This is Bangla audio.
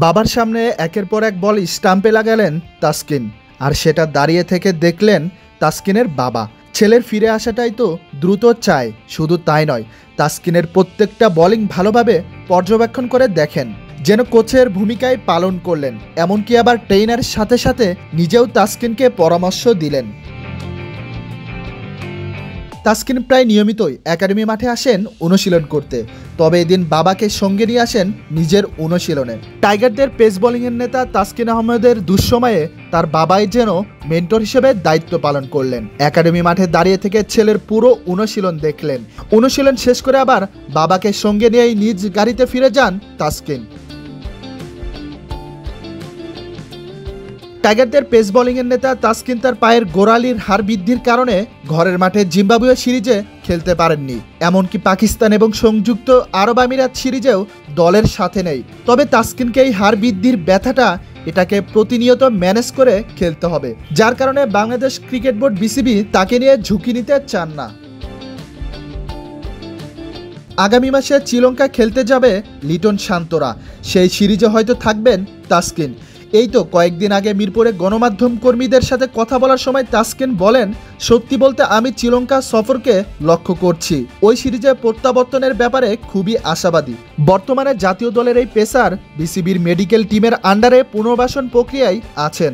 বাবার সামনে একের পর এক বল স্টাম্পে লাগালেন তাসকিন, আর সেটা দাঁড়িয়ে থেকে দেখলেন তাসকিনের বাবা। ছেলের ফিরে আসাটাই তো দ্রুত চায়। শুধু তাই নয়, তাসকিনের প্রত্যেকটা বোলিং ভালোভাবে পর্যবেক্ষণ করে দেখেন, যেন কোচের ভূমিকায় পালন করলেন। এমনকি আবার ট্রেনারের সাথে সাথে নিজেও তাসকিনকে পরামর্শ দিলেন। তাসকিন প্রায় নিয়মিতই একাডেমি মাঠে আসেন অনুশীলন করতে, তবে এদিন বাবাকে সঙ্গে নিয়ে আসেন নিজের অনুশীলনে। টাইগারদের পেস বোলিংয়ের নেতা তাসকিন আহমেদের দুঃসময়ে তার বাবাই যেন মেন্টর হিসেবে দায়িত্ব পালন করলেন। একাডেমি মাঠে দাঁড়িয়ে থেকে ছেলের পুরো অনুশীলন দেখলেন। অনুশীলন শেষ করে আবার বাবাকে সঙ্গে নিয়েই নিজ গাড়িতে ফিরে যান তাসকিন। টাইগারদের পেস বোলিংয়ের নেতা তাসকিন তার পায়ের গোড়ালির হার বৃদ্ধির কারণে ঘরের মাঠে জিম্বাবুয়ে সিরিজে খেলতে পারেননি। এমনকি পাকিস্তান এবং সংযুক্ত আরব আমিরাত সিরিজেও দলের সাথে নেই। তবে তাসকিনকে এই হার বৃদ্ধির ব্যথাটা এটাকে প্রতিনিয়ত ম্যানেজ করে খেলতে হবে, যার কারণে বাংলাদেশ ক্রিকেট বোর্ড বিসিবি তাকে নিয়ে ঝুঁকি নিতে চান না। আগামী মাসে শ্রীলঙ্কা খেলতে যাবে লিটন শান্তরা, সেই সিরিজে হয়তো থাকবেন তাসকিন। এই তো কয়েকদিন আগে মিরপুরে গণমাধ্যম কর্মীদের সাথে কথা বলার সময় তাসকিন বলেন, সত্যি বলতে আমি শ্রীলঙ্কা সফরকে লক্ষ্য করছি। ওই সিরিজে প্রত্যাবর্তনের ব্যাপারে খুবই আশাবাদী। বর্তমানে জাতীয় দলের এই পেসার বিসিবির মেডিকেল টিমের আন্ডারে পুনর্বাসন প্রক্রিয়ায় আছেন।